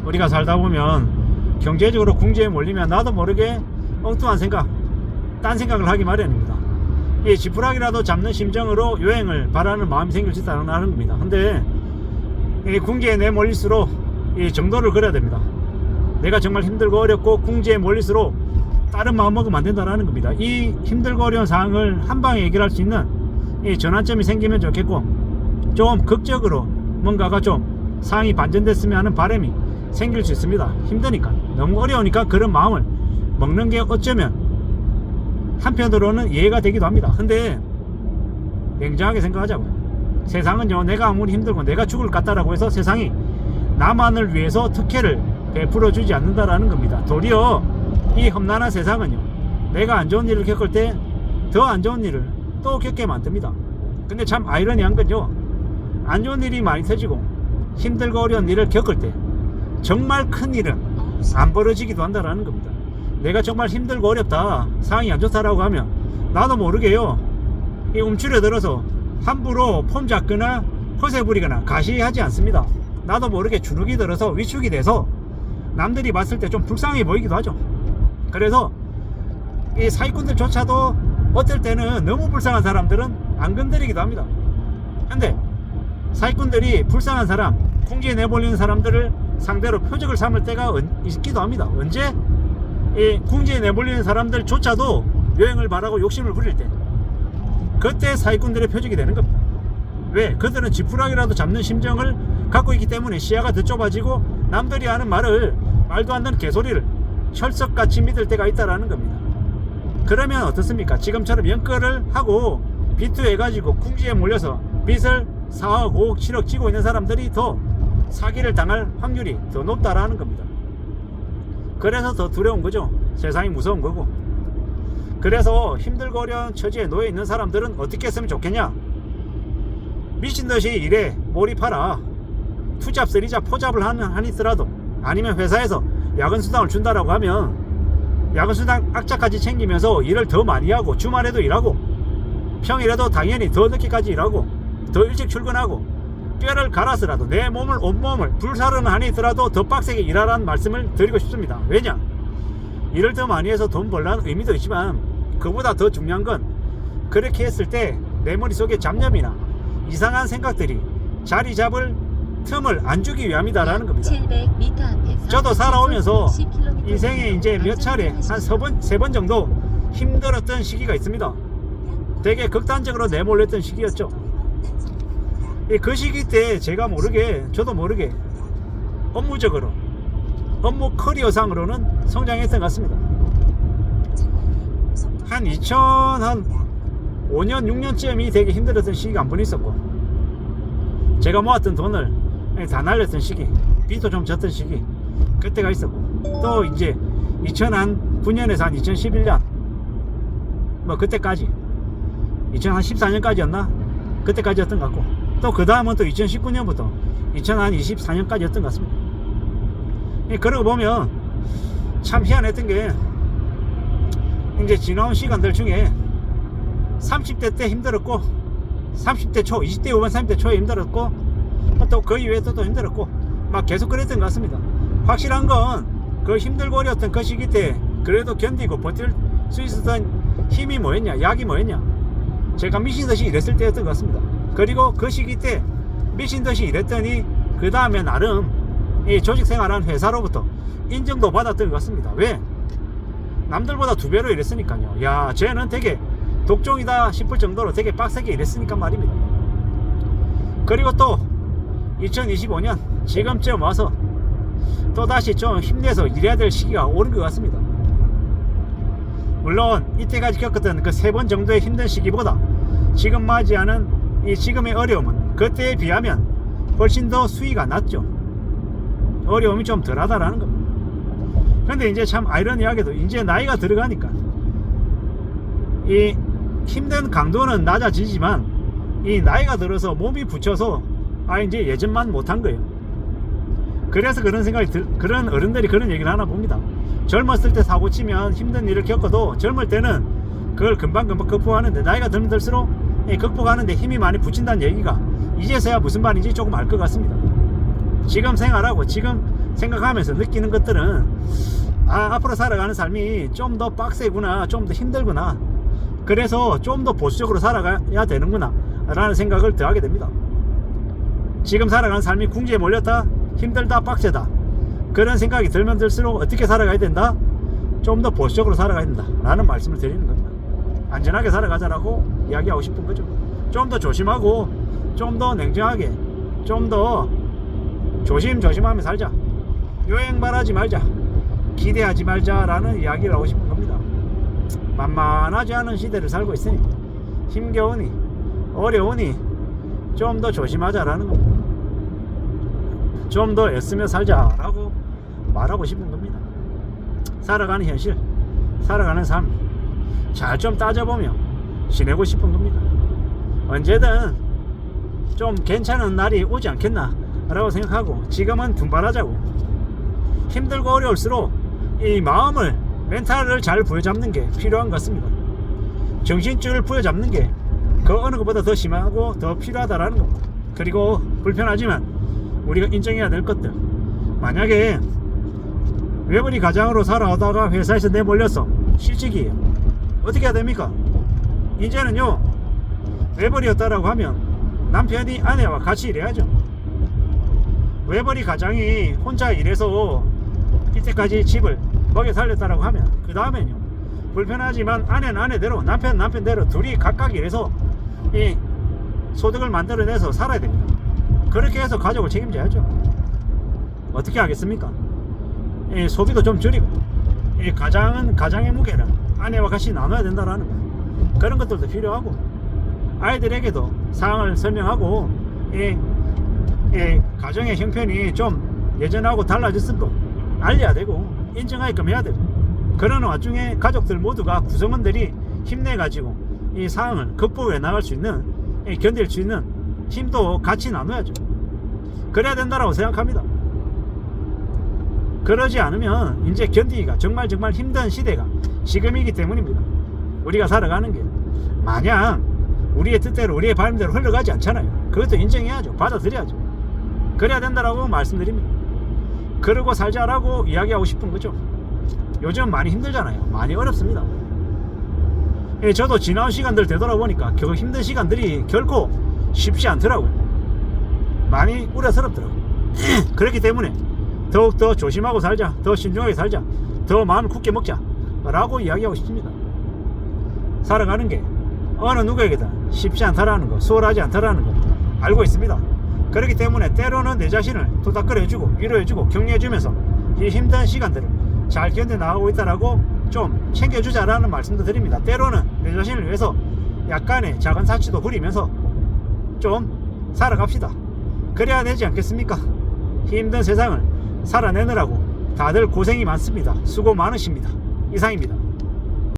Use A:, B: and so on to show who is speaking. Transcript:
A: 우리가 살다 보면 경제적으로 궁지에 몰리면 나도 모르게 엉뚱한 생각, 딴 생각을 하기 마련입니다. 이 지푸라기라도 잡는 심정으로 여행을 바라는 마음이 생길 수 있다는 겁니다. 근데 이 궁지에 내몰릴수록 이 정도를 그려야 됩니다. 내가 정말 힘들고 어렵고 궁지에 몰릴수록 다른 마음 먹으면 안 된다는 겁니다. 이 힘들고 어려운 상황을 한 방에 해결할 수 있는 이 전환점이 생기면 좋겠고, 좀 극적으로 뭔가가 좀 상황이 반전됐으면 하는 바람이 생길 수 있습니다. 힘드니까, 너무 어려우니까 그런 마음을 먹는 게 어쩌면 한편으로는 이해가 되기도 합니다. 근데 냉정하게 생각하자고요. 세상은요, 내가 아무리 힘들고 내가 죽을 것 같다라고 해서 세상이 나만을 위해서 특혜를 베풀어 주지 않는다라는 겁니다. 도리어 이 험난한 세상은요, 내가 안 좋은 일을 겪을 때 더 안 좋은 일을 또 겪게 만듭니다. 근데 참 아이러니한 건요, 안 좋은 일이 많이 터지고 힘들고 어려운 일을 겪을 때 정말 큰 일은 안 벌어지기도 한다라는 겁니다. 내가 정말 힘들고 어렵다, 상황이 안 좋다라고 하면 나도 모르게요, 이 움츠려들어서 함부로 폼 잡거나 허세 부리거나 가시하지 않습니다. 나도 모르게 주눅이 들어서 위축이 돼서 남들이 봤을 때 좀 불쌍해 보이기도 하죠. 그래서 이 사기꾼들조차도 어떨 때는 너무 불쌍한 사람들은 안 건드리기도 합니다. 근데 사기꾼들이 불쌍한 사람, 궁지에 내몰리는 사람들을 상대로 표적을 삼을 때가 있기도 합니다. 언제? 이 궁지에 내몰리는 사람들조차도 여행을 바라고 욕심을 부릴 때, 그때 사기꾼들의 표적이 되는 겁니다. 왜? 그들은 지푸라기라도 잡는 심정을 갖고 있기 때문에 시야가 더 좁아지고 남들이 하는 말을, 말도 안 되는 개소리를 철석같이 믿을 때가 있다라는 겁니다. 그러면 어떻습니까? 지금처럼 연끌을 하고 비투해가지고 궁지에 몰려서 빚을 4억, 5억, 7억 지고 있는 사람들이 더 사기를 당할 확률이 더 높다라는 겁니다. 그래서 더 두려운 거죠. 세상이 무서운 거고. 그래서 힘들고 어려운 처지에 놓여 있는 사람들은 어떻게 했으면 좋겠냐? 미친듯이 일에 몰입하라. 투잡, 쓰리잡, 포잡을 하니더라도, 아니면 회사에서 야근수당을 준다라고 하면 야근수당 악자까지 챙기면서 일을 더 많이 하고, 주말에도 일하고, 평일에도 당연히 더 늦게까지 일하고, 더 일찍 출근하고, 뼈를 갈아서라도 내 몸을, 온몸을 불사르는 한이 있더라도 더 빡세게 일하라는 말씀을 드리고 싶습니다. 왜냐? 일을 더 많이 해서 돈 벌라는 의미도 있지만, 그보다 더 중요한 건 그렇게 했을 때 내 머릿속에 잡념이나 이상한 생각들이 자리 잡을 틈을 안 주기 위함이다라는 겁니다.
B: 700m 앞에서
A: 저도 살아오면서 인생에 이제 몇 차례, 한 3번 정도 힘들었던 시기가 있습니다. 되게 극단적으로 내몰렸던 시기였죠. 그 시기 때 제가 모르게, 저도 모르게 업무적으로, 업무 커리어상으로는 성장했던 것 같습니다. 한 2005년, 6년쯤이 되게 힘들었던 시기가 한 번 있었고, 제가 모았던 돈을 다 날렸던 시기, 빚도 좀 졌던 시기, 그때가 있었고, 또 이제 2009년에서 한 2011년 뭐 그때까지, 2014년까지였나? 그때까지였던 것 같고, 또 그 다음은 또 2019년부터 2024년까지였던 것 같습니다. 그러고 보면 참 희한했던 게, 이제 지나온 시간들 중에 30대 때 힘들었고, 30대 초, 20대 후반 30대 초에 힘들었고, 또 그 이후에 또 힘들었고, 막 계속 그랬던 것 같습니다. 확실한 건 그 힘들고 어려웠던 그 시기 때 그래도 견디고 버틸 수 있었던 힘이 뭐였냐, 약이 뭐였냐, 제가 미친듯이 일했을 때였던 것 같습니다. 그리고 그 시기 때 미친듯이 일했더니 그 다음에 나름 이 조직생활한 회사로부터 인정도 받았던 것 같습니다. 왜? 남들보다 2배로 일했으니까요. 야, 쟤는 되게 독종이다 싶을 정도로 되게 빡세게 일했으니까 말입니다. 그리고 또 2025년 지금쯤 와서 또다시 좀 힘내서 일해야 될 시기가 오는 것 같습니다. 물론 이때까지 겪었던 그 3번 정도의 힘든 시기보다 지금 맞이하는 이 지금의 어려움은 그때에 비하면 훨씬 더 수위가 낮죠. 어려움이 좀 덜하다라는 겁니다. 그런데 이제 참 아이러니하게도 이제 나이가 들어가니까 이 힘든 강도는 낮아지지만, 이 나이가 들어서 몸이 붙여서 이제 예전만 못한 거예요. 그래서 그런 생각이 그런 어른들이 그런 얘기를 하나 봅니다. 젊었을 때 사고 치면 힘든 일을 겪어도 젊을 때는 그걸 금방금방 극복하는데, 나이가 들수록 극복하는데 힘이 많이 붙인다는 얘기가 이제서야 무슨 말인지 조금 알 것 같습니다. 지금 생활하고 지금 생각하면서 느끼는 것들은 앞으로 살아가는 삶이 좀 더 빡세구나, 좀 더 힘들구나, 그래서 좀 더 보수적으로 살아가야 되는구나 라는 생각을 더하게 됩니다. 지금 살아가는 삶이 궁지에 몰렸다, 힘들다, 빡세다, 그런 생각이 들면 들수록 어떻게 살아가야 된다? 좀 더 보수적으로 살아가야 된다 라는 말씀을 드리는 겁니다. 안전하게 살아가자라고 이야기하고 싶은 거죠. 좀 더 조심하고, 좀 더 냉정하게, 좀 더 조심조심하며 살자, 요행 바라지 말자, 기대하지 말자라는 이야기를 하고 싶은 겁니다. 만만하지 않은 시대를 살고 있으니, 힘겨우니 어려우니 좀 더 조심하자라는 겁니다. 좀 더 애쓰며 살자라고 말하고 싶은 겁니다. 살아가는 현실, 살아가는 삶 잘 좀 따져보며 지내고 싶은 겁니다. 언제든 좀 괜찮은 날이 오지 않겠나 라고 생각하고 지금은 분발하자고. 힘들고 어려울수록 이 마음을, 멘탈을 잘 부여잡는 게 필요한 것 같습니다. 정신줄을 부여잡는 게 그 어느 것보다 더 심하고 더 필요하다라는 겁니다. 그리고 불편하지만 우리가 인정해야 될 것들, 만약에 외벌이 가장으로 살아오다가 회사에서 내몰려서 실직이에요. 어떻게 해야 됩니까? 이제는요, 외벌이였다라고 하면 남편이 아내와 같이 일해야죠. 외벌이 가장이 혼자 일해서 이때까지 집을 먹여 살렸다라고 하면 그 다음엔요, 불편하지만 아내는 아내대로, 남편은 남편대로 둘이 각각 일해서 이 소득을 만들어내서 살아야 됩니다. 그렇게 해서 가족을 책임져야죠. 어떻게 하겠습니까? 이 소비도 좀 줄이고, 이 가장은 가장의 무게를 아내와 같이 나눠야 된다라는 거예요. 그런 것들도 필요하고, 아이들에게도 상황을 설명하고, 이 가정의 형편이 좀 예전하고 달라졌음도 알려야 되고 인정하게끔 해야 되고, 그러는 와중에 가족들 모두가, 구성원들이 힘내가지고 이 상황을 극복해 나갈 수 있는, 견딜 수 있는 힘도 같이 나눠야죠. 그래야 된다라고 생각합니다. 그러지 않으면 이제 견디기가 정말 힘든 시대가 지금이기 때문입니다. 우리가 살아가는 게 마냥 우리의 뜻대로, 우리의 바람대로 흘러가지 않잖아요. 그것도 인정해야죠. 받아들여야죠. 그래야 된다라고 말씀드립니다. 그러고 살자라고 이야기하고 싶은 거죠. 요즘 많이 힘들잖아요. 많이 어렵습니다. 저도 지나온 시간들 되돌아보니까 그 힘든 시간들이 결코 쉽지 않더라고요. 많이 우려스럽더라고요. 그렇기 때문에 더욱더 조심하고 살자, 더 신중하게 살자, 더 마음을 굳게 먹자 라고 이야기하고 싶습니다. 살아가는 게 어느 누구에게든 쉽지 않다라는 거, 수월하지 않다라는 거 알고 있습니다. 그렇기 때문에 때로는 내 자신을 토닥거려주고 위로해주고 격려해주면서 이 힘든 시간들을 잘 견뎌나가고 있다라고 좀 챙겨주자라는 말씀도 드립니다. 때로는 내 자신을 위해서 약간의 작은 사치도 부리면서 좀 살아갑시다. 그래야 되지 않겠습니까? 힘든 세상을 살아내느라고 다들 고생이 많습니다. 수고 많으십니다. 이상입니다.